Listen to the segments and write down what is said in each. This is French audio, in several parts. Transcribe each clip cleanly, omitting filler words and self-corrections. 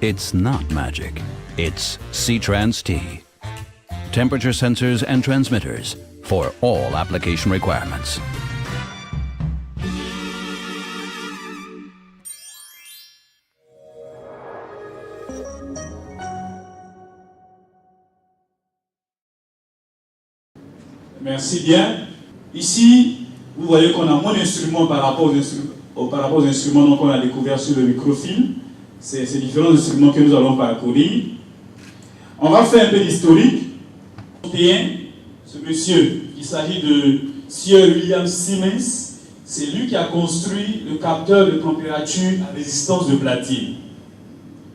It's not magic. It's C-Trans T. Temperature sensors and transmitters for all application requirements. Merci bien. Ici, vous voyez qu'on a moins d'instruments par rapport aux instruments qu'on a découverts sur le microfilm. C'est ces différents instruments que nous allons parcourir. On va faire un peu d'historique. Ce monsieur, il s'agit de Sir William Siemens. C'est lui qui a construit le capteur de température à résistance de platine.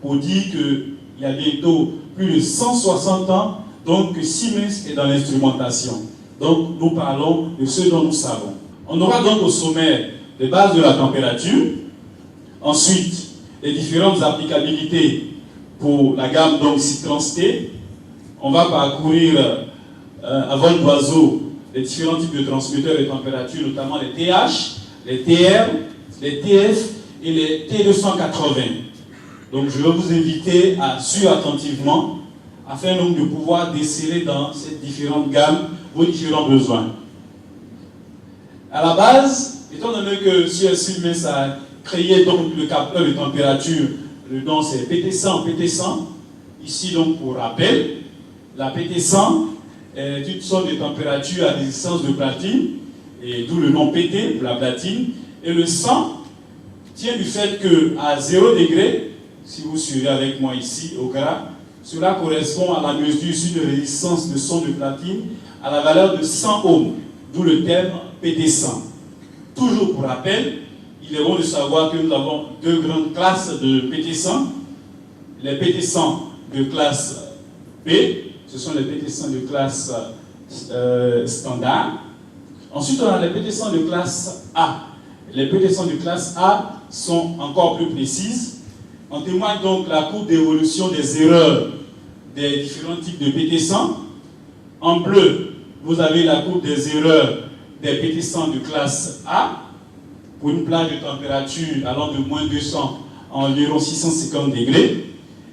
Pour dire qu'il y a bientôt plus de 160 ans donc, que Siemens est dans l'instrumentation. Donc, nous parlons de ce dont nous savons. On aura donc au sommaire les bases de la température. Ensuite, les différentes applicabilités pour la gamme donc C-Trans T. On va parcourir à vol d'oiseau les différents types de transmetteurs de température, notamment les TH, les TR, les TF et les T280. Donc, je vais vous inviter à suivre attentivement afin donc de pouvoir déceler dans ces différentes gammes vos différents besoins. À la base, étant donné que Sir Siemens a créé donc le capteur de température, le nom c'est PT100, PT100. Ici donc pour rappel, la PT100 est une sorte de température à résistance de platine, et d'où le nom PT pour la platine. Et le 100 tient du fait qu'à 0 degré, si vous suivez avec moi ici au gras, cela correspond à la mesure sur de résistance de son de platine à la valeur de 100 ohms, d'où le terme PT100. Toujours pour rappel, il est bon de savoir que nous avons deux grandes classes de PT100. Les PT100 de classe B, ce sont les PT100 de classe standard. Ensuite, on a les PT100 de classe A. Les PT100 de classe A sont encore plus précises. On témoigne donc la courbe d'évolution des erreurs des différents types de PT100. En bleu, vous avez la courbe des erreurs des PT100 de classe A pour une plage de température allant de moins 200 à environ 650 degrés.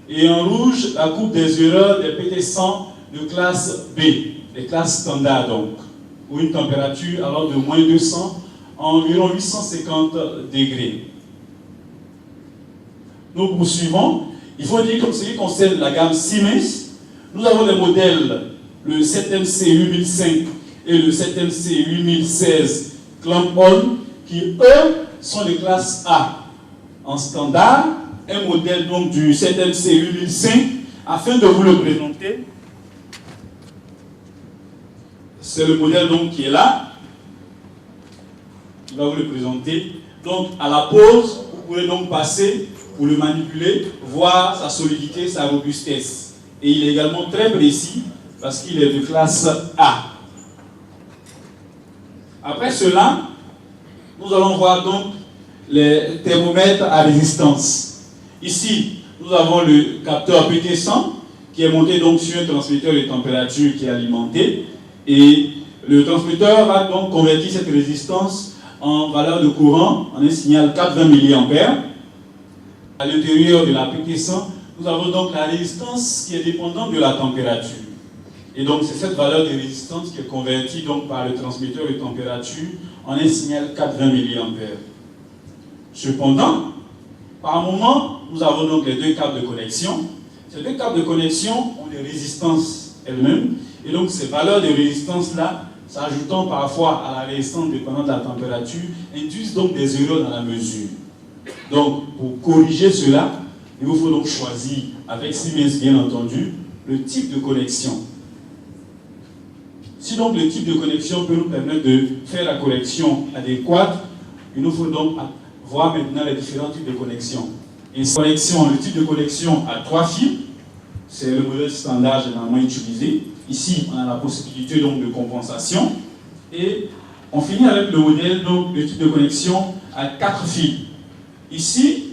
Et en rouge, la courbe des erreurs des PT100 de classe B, les classes standards donc, pour une température allant de moins 200 à environ 850 degrés. Nous poursuivons. Il faut dire que ce qui concerne la gamme Siemens, nous avons les modèles, le 7MC 8005 et le 7MC 8016 Clamp-On, qui eux sont de classe A. En standard, un modèle donc du 7MC 8005, afin de vous le présenter, c'est le modèle donc qui est là. Il va vous le présenter. Donc à la pause, vous pouvez donc passer pour le manipuler, voir sa solidité, sa robustesse. Et il est également très précis parce qu'il est de classe A. Après cela, nous allons voir donc les thermomètres à résistance. Ici, nous avons le capteur PT100 qui est monté donc sur un transmetteur de température qui est alimenté. Et le transmetteur va donc convertir cette résistance en valeur de courant en un signal 420 mA. À l'intérieur de la PT100, nous avons donc la résistance qui est dépendante de la température. Et donc c'est cette valeur de résistance qui est convertie donc par le transmetteur de température en un signal 420 mA. Cependant, par moment, nous avons donc les deux câbles de connexion. Ces deux câbles de connexion ont des résistances elles-mêmes. Et donc ces valeurs de résistance-là, s'ajoutant parfois à la résistance dépendante de la température, induisent donc des erreurs dans la mesure. Donc, pour corriger cela, il vous faut donc choisir, avec Siemens bien entendu, le type de connexion. Si donc le type de connexion peut nous permettre de faire la correction adéquate, il nous faut donc voir maintenant les différents types de connexions. Et le type de connexion à 3 fils, c'est le modèle standard généralement utilisé. Ici, on a la possibilité donc de compensation. Et on finit avec le modèle, donc le type de connexion à 4 fils. Ici,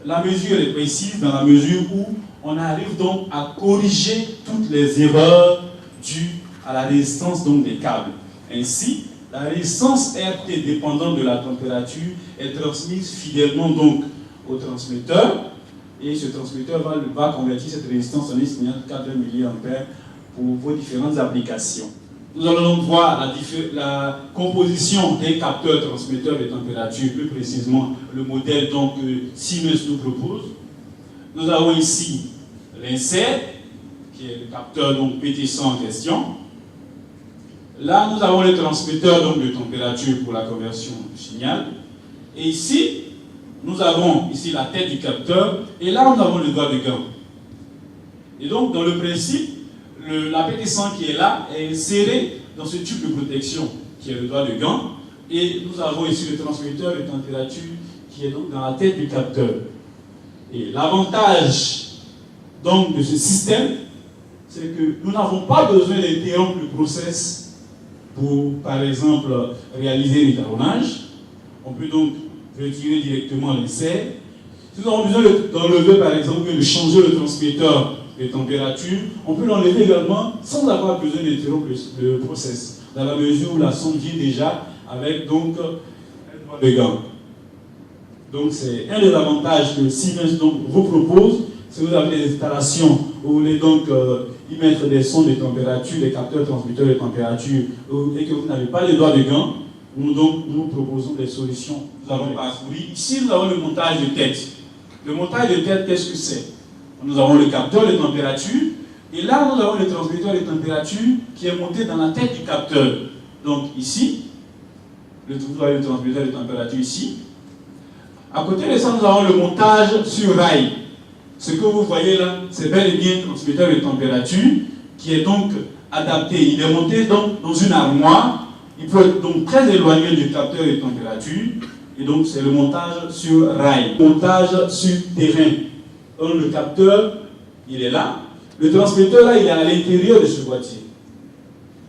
la mesure est précise dans la mesure où on arrive donc à corriger toutes les erreurs dues à la résistance donc des câbles. Ainsi, la résistance RT dépendante de la température est transmise fidèlement donc au transmetteur et ce transmetteur va convertir cette résistance en un signal de 4 mA pour vos différentes applications. Nous allons donc voir la composition des capteurs transmetteurs de température, plus précisément le modèle donc, que Siemens nous propose. Nous avons ici l'insert, qui est le capteur donc, PT100 en question. Là, nous avons le transmetteur donc, de température pour la conversion du signal. Et ici, nous avons ici la tête du capteur, et là, nous avons le doigt de gant. Et donc, dans le principe, la PT100 qui est là est insérée dans ce tube de protection qui est le doigt de gant, et nous avons ici le transmetteur de température qui est donc dans la tête du capteur. Et l'avantage donc de ce système, c'est que nous n'avons pas besoin d'interrompre le process pour, par exemple, réaliser l'étalonnage. On peut donc retirer directement l'insert. Si nous avons besoin d'enlever, par exemple, de changer le transmetteur de température, on peut l'enlever également sans avoir besoin d'interrompre le process, dans la mesure où la sonde vient déjà avec donc un doigt de gant. Donc c'est un des avantages que Siemens donc, vous propose. Si vous avez des installations où vous voulez donc y mettre des sondes de température, des capteurs transmetteurs de température, et que vous n'avez pas les doigts de gant, nous proposons des solutions. Nous avons parcouru. Ici, nous avons le montage de tête. Le montage de tête, qu'est-ce que c'est? Nous avons le capteur de température, et là, nous avons le transmetteur de température qui est monté dans la tête du capteur. Donc ici, vous voyez le transmetteur de température ici. À côté de ça, nous avons le montage sur rail. Ce que vous voyez là, c'est bel et bien le transmetteur de température qui est donc adapté. Il est monté donc dans une armoire. Il peut être donc très éloigné du capteur de température. Et donc, c'est le montage sur rail. Montage sur terrain. Donc, le capteur, il est là. Le transmetteur, là, il est à l'intérieur de ce boîtier.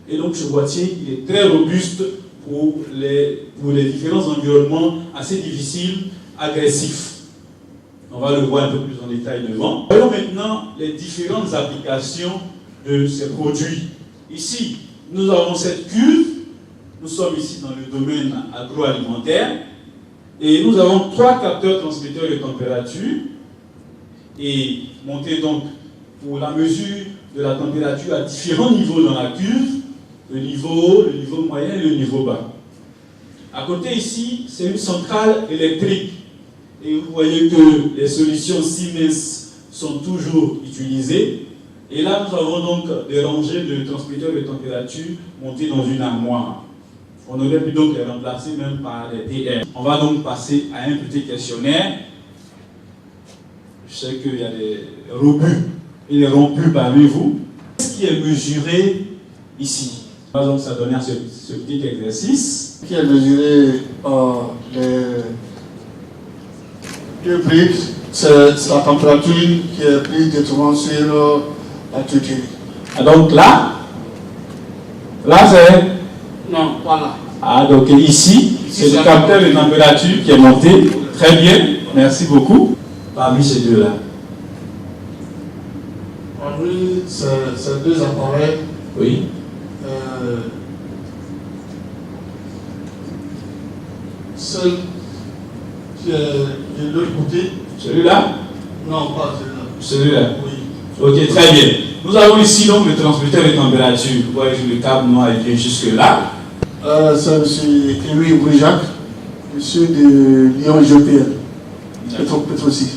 Et donc, ce boîtier, il est très robuste pour les différents environnements assez difficiles, agressifs. On va le voir un peu plus en détail devant. Voyons maintenant les différentes applications de ces produits. Ici, nous avons cette cuve. Nous sommes ici dans le domaine agroalimentaire. Et nous avons 3 capteurs transmetteurs de température. Et montés donc pour la mesure de la température à différents niveaux dans la cuve. Le niveau haut, le niveau moyen et le niveau bas. À côté ici, c'est une centrale électrique. Et vous voyez que les solutions Siemens sont toujours utilisées. Et là, nous avons donc des rangées de transmetteurs de température montés dans une armoire. On aurait pu donc les remplacer même par des TR. On va donc passer à un petit questionnaire. Je sais qu'il y a des robus et des rompus parmi vous. Qu'est-ce qui est mesuré ici? On va donc s'adonner à ce petit exercice. Qui est mesuré le prix, c'est la température qui est prise directement sur la tuerie. Donc là c'est... Non, voilà. Ah, donc ici, c'est le capteur de température qui est monté. Très bien, merci beaucoup. Parmi ces deux-là. Parmi ces deux appareils, Oui. Celui qui est de l'autre côté. Celui-là? Non, pas celui-là. Celui-là? Oui. Ok, très bien. Nous avons ici donc le transmetteur de température. Vous voyez que le câble noir il vient jusque-là. C'est M. Louis Brijac, monsieur de Lyon GPL. Petro-aussi.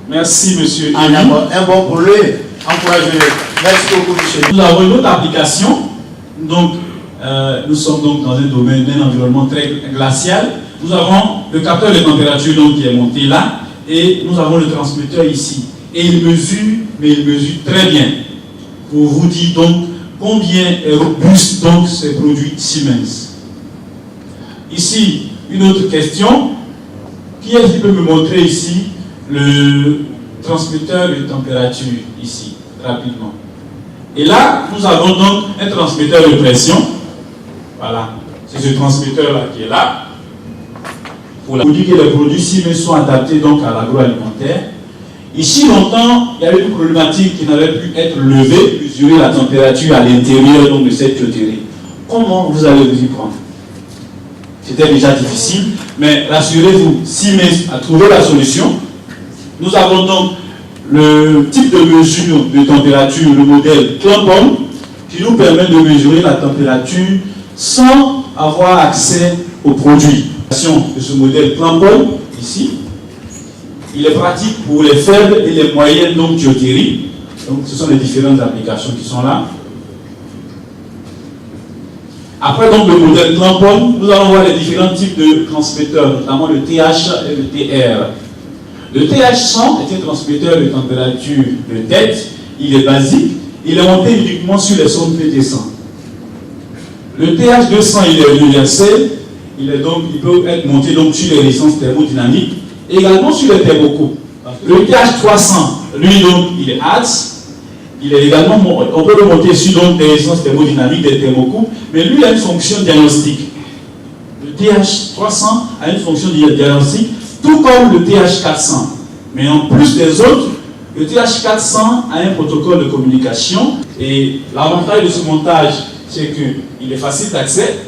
Merci, monsieur. Un bon pour lui. Encouragez-le. Merci beaucoup, monsieur. Nous avons une autre application. Donc, nous sommes donc dans un domaine, un environnement très glacial. Nous avons le capteur de température donc, qui est monté là. Et nous avons le transmetteur ici. Et il mesure, mais il mesure très bien. Pour vous dire donc combien est robuste donc ces produits Siemens. Ici, une autre question. Qui est-ce qui peut me montrer ici le transmetteur de température ici, rapidement? Et là, nous avons donc un transmetteur de pression. Voilà, c'est ce transmetteur-là qui est là. Pour que les produits Siemens soient adaptés donc à l'agroalimentaire. Ici, longtemps, il y avait une problématique qui n'avait pu être levée, mesurer la température à l'intérieur de cette tuyauterie. Comment vous allez vous y prendre? C'était déjà difficile, mais rassurez-vous, Siemens a trouvé la solution. Nous avons donc le type de mesure de température, le modèle Clampon, qui nous permet de mesurer la température sans avoir accès au produit. De ce modèle Clampon, ici, il est pratique pour les faibles et les moyennes tuyauteries. Donc, ce sont les différentes applications qui sont là. Après donc le modèle Clampon, nous allons voir les différents types de transmetteurs, notamment le TH et le TR. Le TH100 est un transmetteur de température de tête, il est basique, il est monté uniquement sur les sondes PT100. Le TH200 il est universel, il peut être monté donc sur les résistances thermodynamiques, et également sur les thermocoupes. Le TH300, lui donc, il est ATS. Il est également, on peut le monter sur donc, des résistances thermodynamiques, des thermocoupes, mais lui a une fonction diagnostique. Le TH300 a une fonction diagnostique, tout comme le TH400. Mais en plus des autres, le TH400 a un protocole de communication, et l'avantage de ce montage, c'est qu'il est facile d'accès.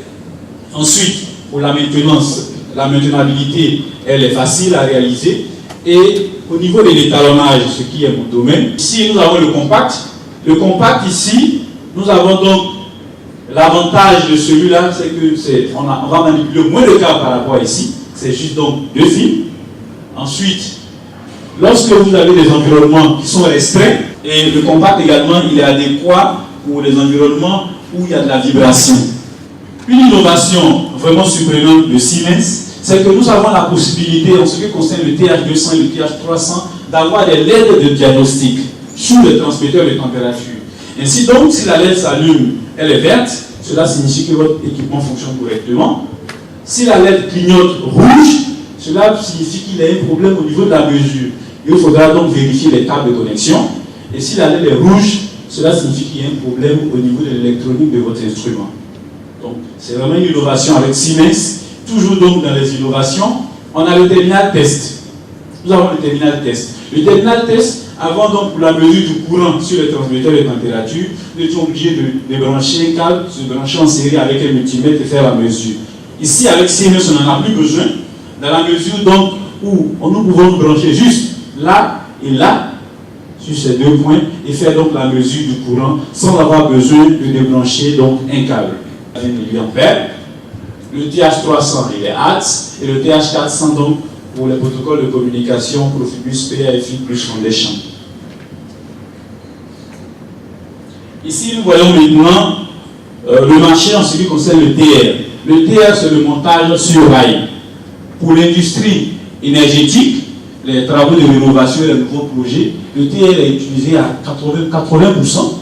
Ensuite, pour la maintenance, la maintenabilité, elle est facile à réaliser. Et au niveau de l'étalonnage, ce qui est mon domaine, ici nous avons le compact. Le compact ici, nous avons donc l'avantage de celui-là, c'est que on va manipuler moins de câbles par rapport à ici. C'est juste donc 2 fils. Ensuite, lorsque vous avez des environnements qui sont restreints, et le compact également, il est adéquat pour les environnements où il y a de la vibration. Une innovation vraiment surprenante de Siemens, c'est que nous avons la possibilité, en ce qui concerne le TH200 et le TH300, d'avoir des LED de diagnostic sur le transmetteur de température. Ainsi donc, si la LED s'allume, elle est verte, cela signifie que votre équipement fonctionne correctement. Si la LED clignote rouge, cela signifie qu'il y a un problème au niveau de la mesure. Il faudra donc vérifier les câbles de connexion. Et si la LED est rouge, cela signifie qu'il y a un problème au niveau de l'électronique de votre instrument. Donc, c'est vraiment une innovation avec Siemens. Toujours donc dans les innovations, on a le terminal test. Nous avons le terminal test. Le terminal test, avant donc pour la mesure du courant sur les transmetteurs de température, nous étions obligés de débrancher un câble, se brancher en série avec un multimètre et faire la mesure. Ici, avec Siemens, on n'en a plus besoin, dans la mesure donc où nous pouvons nous brancher juste là et là, sur ces 2 points, et faire donc la mesure du courant sans avoir besoin de débrancher donc un câble. 20 mA. Le TH300 il est ATS et le TH400 donc pour les protocoles de communication Profibus PAFI plus Foundation. Ici nous voyons maintenant le marché en ce qui concerne le TR. Le TR c'est le montage sur rail. Pour l'industrie énergétique, les travaux de rénovation et les nouveaux projets, le TR est utilisé à 80%.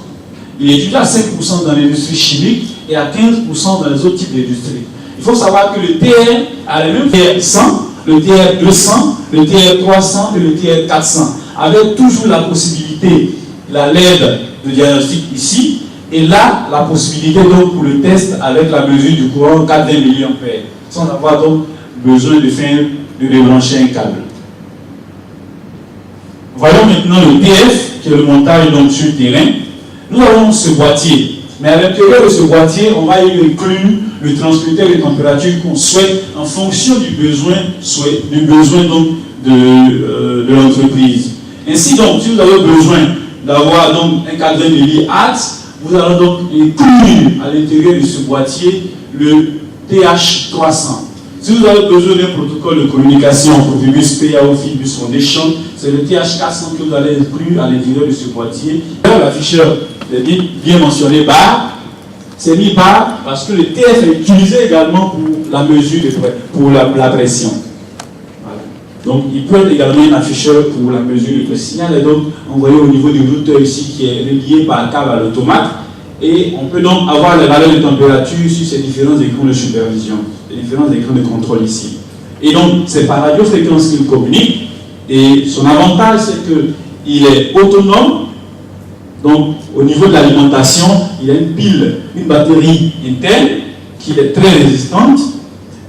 Il est utilisé à 5% dans l'industrie chimique et à 15% dans les autres types d'industries. Il faut savoir que le TR a les mêmes TR100, le TR200, le TR300 et le TR400, avec toujours la possibilité, la LED de diagnostic ici, et là, la possibilité donc pour le test avec la mesure du courant 420 mA, sans avoir donc besoin de débrancher un câble. Voyons maintenant le TF, qui est le montage donc sur le terrain. Nous avons ce boîtier, mais à l'intérieur de ce boîtier, on va y inclure le transmetteur de température qu'on souhaite en fonction du besoin donc de l'entreprise. Ainsi donc, si vous avez besoin d'avoir donc un 420 mA, vous allez donc inclure à l'intérieur de ce boîtier le TH300. Si vous avez besoin d'un protocole de communication Profibus PAFI plus Foundation, c'est le TH400 que vous allez inclure à l'intérieur de ce boîtier. L'afficheur est bien mentionné bar. C'est mis bar parce que le TF est utilisé également pour la mesure pour la pression. Voilà. Donc il peut être également un afficheur pour la mesure de pression. Le signal est donc envoyé au niveau du routeur ici qui est relié par un câble à l'automate. Et on peut donc avoir les valeurs de température sur ces différents écrans de supervision, les différents écrans de contrôle ici. Et donc c'est par radiofréquence qu'il communique. Et son avantage c'est qu'il est autonome. Donc, au niveau de l'alimentation, il y a une pile, une batterie interne qui est très résistante.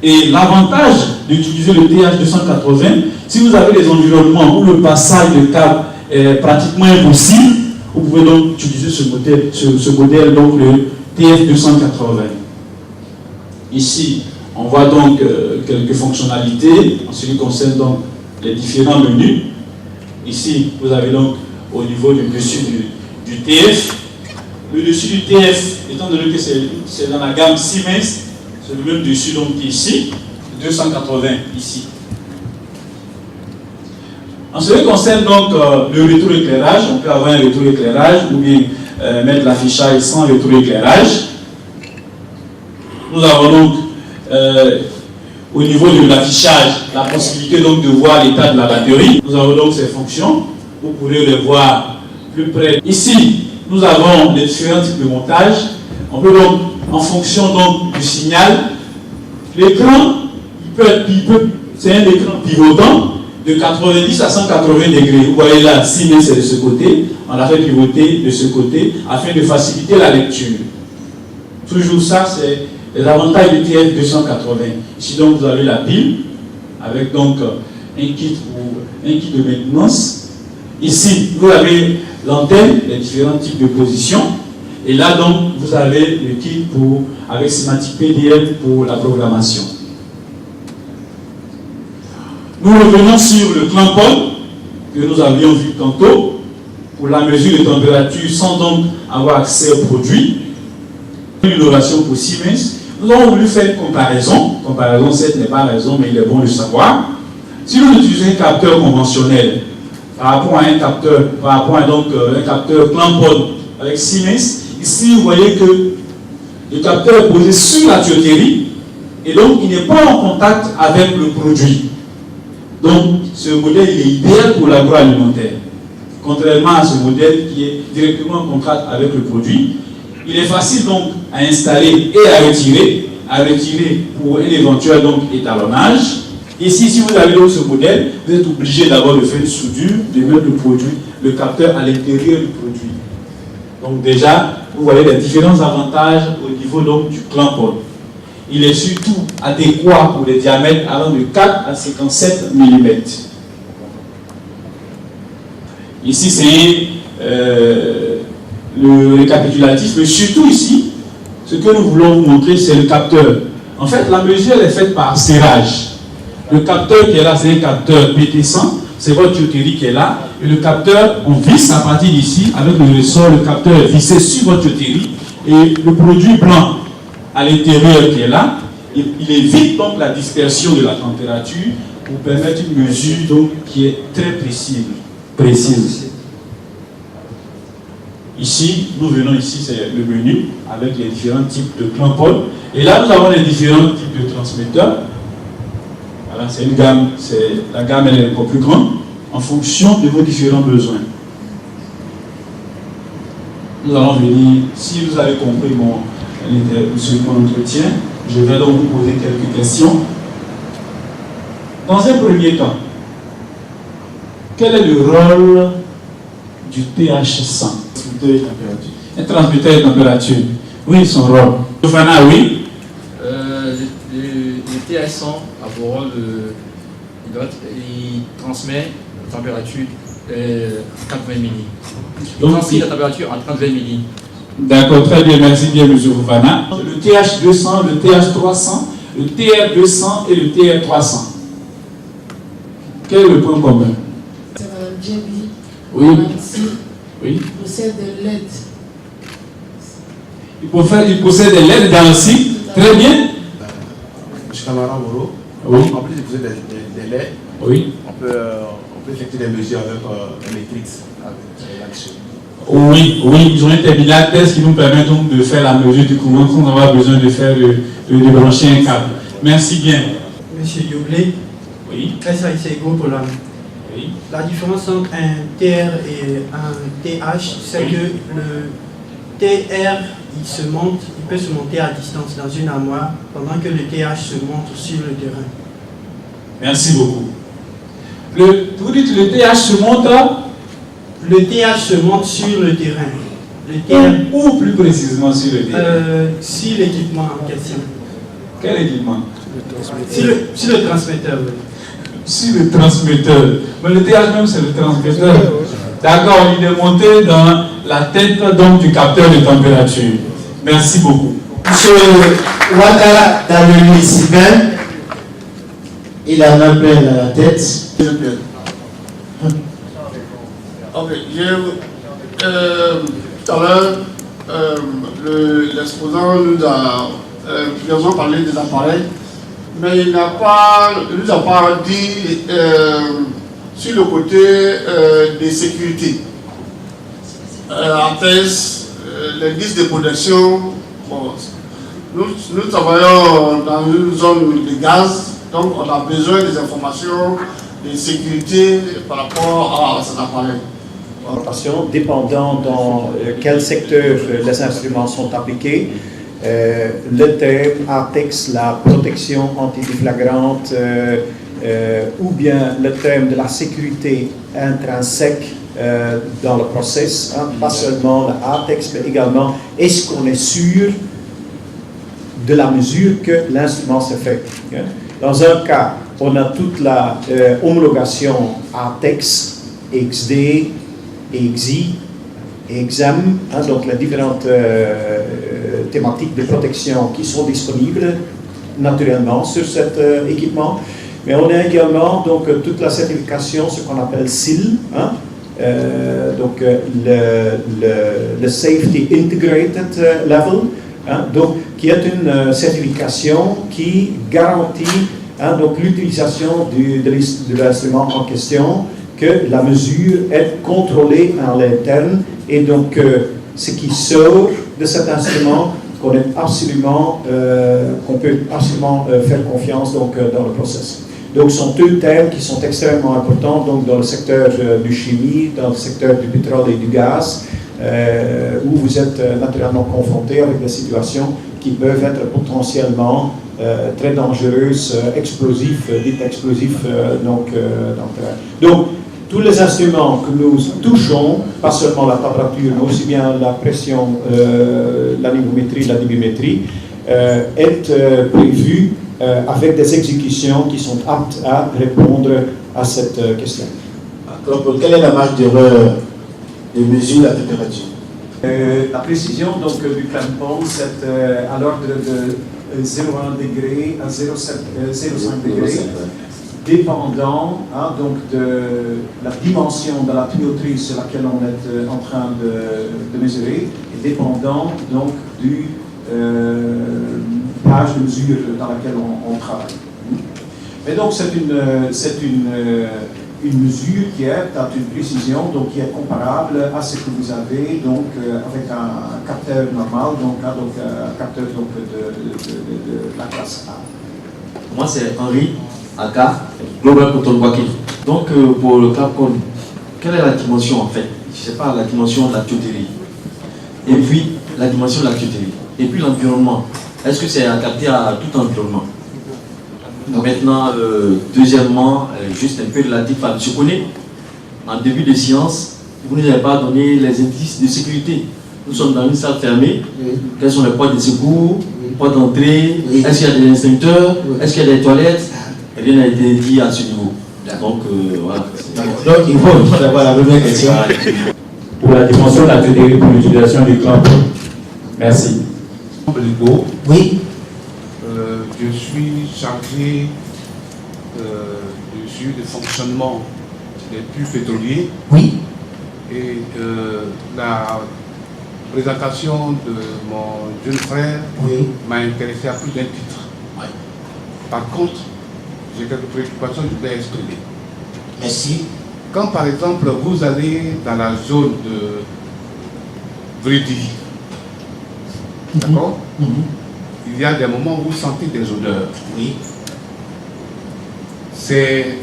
Et l'avantage d'utiliser le TH280, si vous avez des environnements où le passage de câble est pratiquement impossible, vous pouvez donc utiliser ce modèle donc le TF280. Ici, on voit donc quelques fonctionnalités en ce qui concerne donc les différents menus. Ici, vous avez donc au niveau du dessus du TF. Le dessus du TF, étant donné que c'est dans la gamme Siemens, c'est le même dessus donc ici, 280 ici. En ce qui concerne donc le rétroéclairage, on peut avoir un rétroéclairage ou bien mettre l'affichage sans rétroéclairage. Nous avons donc au niveau de l'affichage la possibilité donc de voir l'état de la batterie. Nous avons donc ces fonctions, vous pourrez les voir plus près. Ici, nous avons les différents types de montage. On peut donc, en fonction donc du signal, l'écran, c'est un écran pivotant de 90 à 180 degrés. Vous voyez là, Siemens c'est de ce côté, on l'a fait pivoter de ce côté afin de faciliter la lecture. Toujours ça, c'est les avantages du TF280. Ici donc vous avez la pile avec donc un kit de maintenance. Ici vous avez l'antenne, les différents types de positions. Et là donc vous avez le kit avec sémantique PDL pour la programmation. Nous revenons sur le clampon que nous avions vu tantôt pour la mesure de température sans donc avoir accès au produit. Une innovation pour Siemens. Nous avons voulu faire une comparaison. Comparaison, cette n'est pas raison, mais il est bon de savoir. Si nous utilisons un capteur conventionnel par rapport à un capteur, un capteur clampon avec Siemens, ici vous voyez que le capteur est posé sur la tuyauterie et donc il n'est pas en contact avec le produit. Donc ce modèle il est idéal pour l'agroalimentaire. Contrairement à ce modèle qui est directement en contact avec le produit, il est facile donc à installer et à retirer pour un éventuel donc étalonnage. Ici, si vous avez donc ce modèle, vous êtes obligé d'abord de faire une soudure, de mettre le produit, le capteur à l'intérieur du produit. Donc déjà, vous voyez les différents avantages au niveau donc du clampon. Il est surtout adéquat pour les diamètres allant de 4 à 57 mm. Ici, c'est le récapitulatif, mais surtout ici, ce que nous voulons vous montrer, c'est le capteur. En fait, la mesure est faite par serrage. Le capteur qui est là, c'est un capteur PT100, c'est votre tuyauterie qui est là, et le capteur, on visse à partir d'ici, avec le ressort, le capteur est vissé sur votre tuyauterie, et le produit blanc à l'intérieur qui est là, il évite donc la dispersion de la température pour permettre une mesure donc, qui est très précise. Ici, nous venons ici, c'est le menu avec les différents types de clampons. Et là, nous avons les différents types de transmetteurs. Voilà, c'est une gamme, la gamme elle est encore plus grande en fonction de vos différents besoins. Nous allons venir, si vous avez compris mon entretien, je vais donc vous poser quelques questions. Dans un premier temps, quel est le rôle du TH100? Un transmetteur de température. Oui, son rôle. Fana, oui. Le TH100 a pour rôle il transmet la température à 80 milli. Il transmet la température à 30 milli. D'accord, très bien, merci bien, M. Fofana. Le TH200, le TH300, le TR200 et le TR300. Quel est le point commun? C'est Mme Djebi. Oui. Il possède des LED. Il possède des LED dans le site. Très bien. M. Camara Moro. Oui. En plus, il possède des LED. Oui. On peut effectuer des mesures avec Electrix. Oui, ils ont un terminal test qui nous permet donc de faire la mesure du courant sans avoir besoin de faire de brancher un câble. Merci bien. Monsieur Yoblé, Oui. c'est égaux pour l'âme. Oui. La différence entre un TR et un TH, c'est que le TR, il peut se monter à distance dans une armoire, pendant que le TH se monte sur le terrain. Merci beaucoup. Vous dites que le TH se monte Le TH se monte sur le terrain. Le TR, ou plus précisément sur le terrain. sur l'équipement en question. Quel équipement? Sur le transmetteur. Oui. Sur le transmetteur. Mais le TH même c'est le transmetteur. D'accord, il est monté dans la tête donc, du capteur de température. Merci beaucoup. Monsieur Ouattara, dans le municipal, il en a plein dans la tête. Ok, tout à l'heure, l'exposant nous a parlé des appareils, mais il ne nous a pas dit sur le côté des sécurités. ATEX, l'indice de protection, bon, nous travaillons dans une zone de gaz, donc on a besoin des informations de sécurité par rapport à cet appareil. Dépendant dans quel secteur les instruments sont appliqués, le terme ATEX, la protection antidéflagrante, ou bien le terme de la sécurité intrinsèque dans le process, hein, pas seulement la ATEX, mais également est-ce qu'on est sûr de la mesure que l'instrument se fait. Hein. Dans un cas, on a toute la homologation ATEX, XD, EXI, EXAM, hein, donc les différentes thématiques de protection qui sont disponibles naturellement sur cet équipement. Mais on a également donc, toute la certification, ce qu'on appelle SIL, hein, donc le Safety Integrated Level, hein, donc, qui est une certification qui garantit hein, l'utilisation de l'instrument en question, que la mesure est contrôlée en l'interne et donc ce qui sort de cet instrument qu'on peut absolument faire confiance donc, dans le processus. Donc ce sont deux thèmes qui sont extrêmement importants donc, dans le secteur du chimie, dans le secteur du pétrole et du gaz, où vous êtes naturellement confronté avec des situations qui peuvent être potentiellement très dangereuses, dites explosives. Donc, tous les instruments que nous touchons, pas seulement la température, mais aussi bien la pression, l'anémométrie, la dibimétrie, est prévu avec des exécutions qui sont aptes à répondre à cette question. Donc, quelle est la marge d'erreur de mesure de la température? La précision donc, du clampon, c'est à l'ordre de 0,1 degré à 0,5 degré, dépendant hein, donc de la dimension de la tuyauterie sur laquelle on est en train de mesurer, et dépendant donc du page de mesure dans laquelle on travaille. Mais donc c'est une mesure qui est à une précision donc qui est comparable à ce que vous avez donc avec un capteur normal, donc un capteur donc, de la classe A. Moi c'est Henri Aka, Global Control Working. Donc pour le Clapcon, quelle est la dimension en fait? Je ne sais pas, la dimension de la tuyauterie. Et puis la dimension de la tuyauterie. Et puis l'environnement. Est-ce que c'est adapté à tout environnement? Maintenant, deuxièmement, juste un peu relatif à je connais. En début de séance, vous ne nous avez pas donné les indices de sécurité. Nous sommes dans une salle fermée. Quels sont les points de secours, points d'entrée? Est-ce qu'il y a des extincteurs? Est-ce qu'il y a des toilettes? Rien n'a été dit à ce niveau. Donc, voilà. Donc, il faut d'abord la première question. Pour la dimension de la tuyauterie pour l'utilisation du clampon. Merci. Oui. Je suis chargé du suivi de fonctionnement des puits pétroliers. Oui. Et la présentation de mon jeune frère m'a intéressé à plus d'un titre. Oui. Par contre, j'ai quelques préoccupations que je voulais exprimer. Merci. Quand par exemple vous allez dans la zone de Vridi, d'accord? Il y a des moments où vous sentez des odeurs. Oui. C'est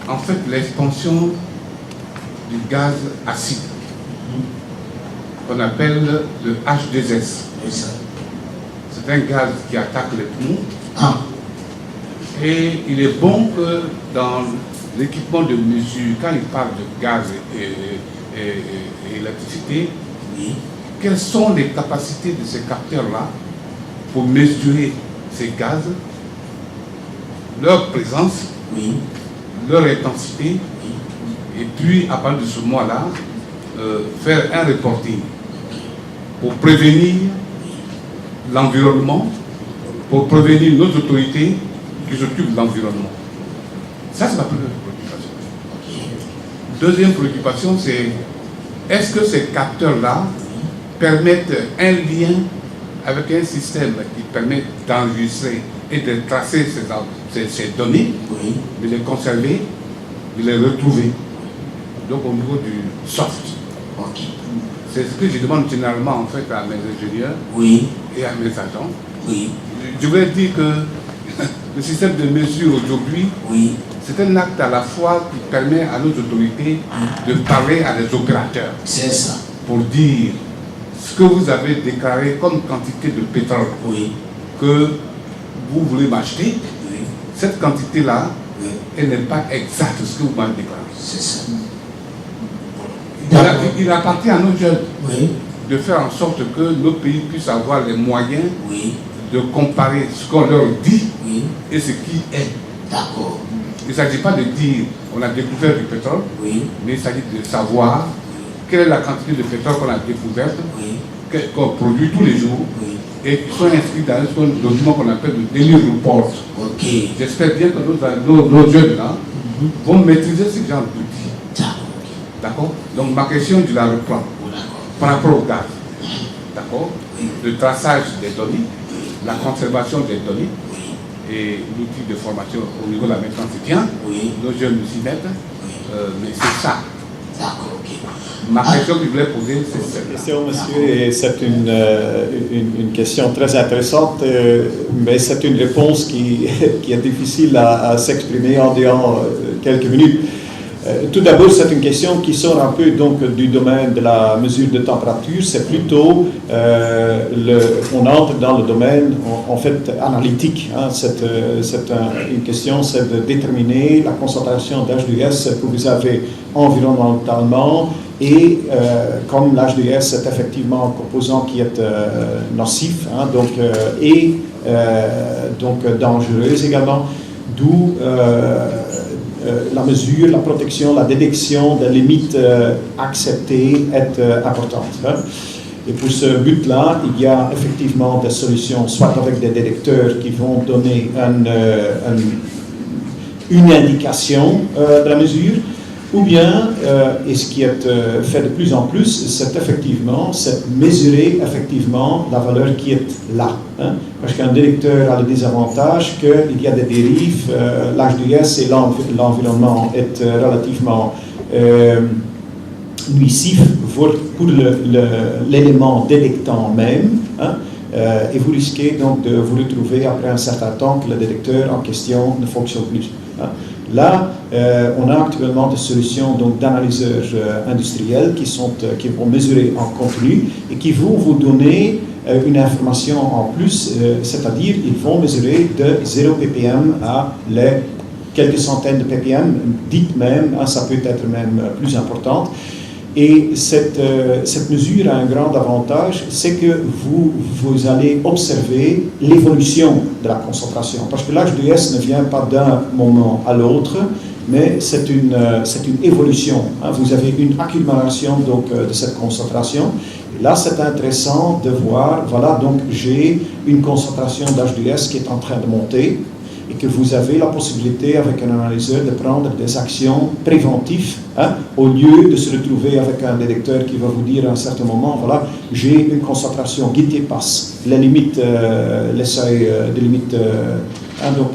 en fait l'expansion du gaz acide qu'on appelle le H2S. C'est un gaz qui attaque les poumons. Et il est bon que dans l'équipement de mesure, quand il parle de gaz et électricité, quelles sont les capacités de ces capteurs-là pour mesurer ces gaz, leur présence, leur intensité, et puis à partir de ce mois-là, faire un reporting pour prévenir l'environnement, pour prévenir nos autorités qui s'occupent de l'environnement. Ça, c'est ma première préoccupation. Deuxième préoccupation, c'est est-ce que ces capteurs-là permettent un lien avec un système qui permet d'enregistrer et de tracer ces données, de les conserver, de les retrouver. Donc au niveau du soft. C'est ce que je demande généralement en fait à mes ingénieurs et à mes agents. Je voulais dire que le système de mesure aujourd'hui, c'est un acte à la fois qui permet à nos autorités de parler à des opérateurs. C'est ça. Pour dire ce que vous avez déclaré comme quantité de pétrole que vous voulez m'acheter, cette quantité-là, elle n'est pas exacte ce que vous m'avez déclaré. C'est ça. Il appartient à nos jeunes de faire en sorte que nos pays puissent avoir les moyens de comparer ce qu'on leur dit et ce qui est. D'accord. Il ne s'agit pas de dire on a découvert du pétrole, mais il s'agit de savoir quelle est la quantité de pétrole qu'on a découverte, qu'on produit tous les jours, et qui sont inscrits dans un document qu'on appelle le daily report. J'espère bien que nos jeunes là vont maîtriser ce genre d'outils. D'accord. Donc ma question, je la reprends. Par rapport au gaz. D'accord. Le traçage des données, la conservation des données, et l'outil de formation au niveau de la maintenance, c'est bien. Nos jeunes s'y mettent, mais c'est ça. Ma question que je voulais poser, c'est celle-là. Question, monsieur, et c'est une question très intéressante, mais c'est une réponse qui est difficile à s'exprimer en disant quelques minutes. Tout d'abord, c'est une question qui sort un peu donc du domaine de la mesure de température. C'est plutôt, on entre dans le domaine en fait analytique. Hein. C'est une question, c'est de déterminer la concentration d'H2S que vous avez environnementalement et comme l'H2S est effectivement un composant qui est nocif, hein, donc dangereux également, d'où la mesure, la protection, la détection des limites acceptées est importante. Hein. Et pour ce but-là, il y a effectivement des solutions, soit avec des détecteurs qui vont donner une indication de la mesure, ou bien, et ce qui est fait de plus en plus, c'est effectivement mesurer effectivement la valeur qui est là. Hein, parce qu'un détecteur a le désavantage qu'il y a des dérives, l'H2S et l'environnement est relativement nuisif pour l'élément détectant même. Hein, et vous risquez donc de vous retrouver après un certain temps que le détecteur en question ne fonctionne plus. Hein. Là, on a actuellement des solutions d'analyseurs industriels qui vont mesurer en continu et qui vont vous donner une information en plus, c'est-à-dire ils vont mesurer de 0 ppm à les quelques centaines de ppm, dites même, hein, ça peut être même plus importante. Et cette mesure a un grand avantage, c'est que vous allez observer l'évolution de la concentration. Parce que l'H2S ne vient pas d'un moment à l'autre, mais c'est une évolution. Hein. Vous avez une accumulation donc, de cette concentration. Et là, c'est intéressant de voir, voilà, donc j'ai une concentration d'H2S qui est en train de monter, et que vous avez la possibilité avec un analyseur de prendre des actions préventives, hein, au lieu de se retrouver avec un détecteur qui va vous dire à un certain moment, voilà, j'ai une concentration qui dépasse les limites, les seuils de limite. Hein, donc,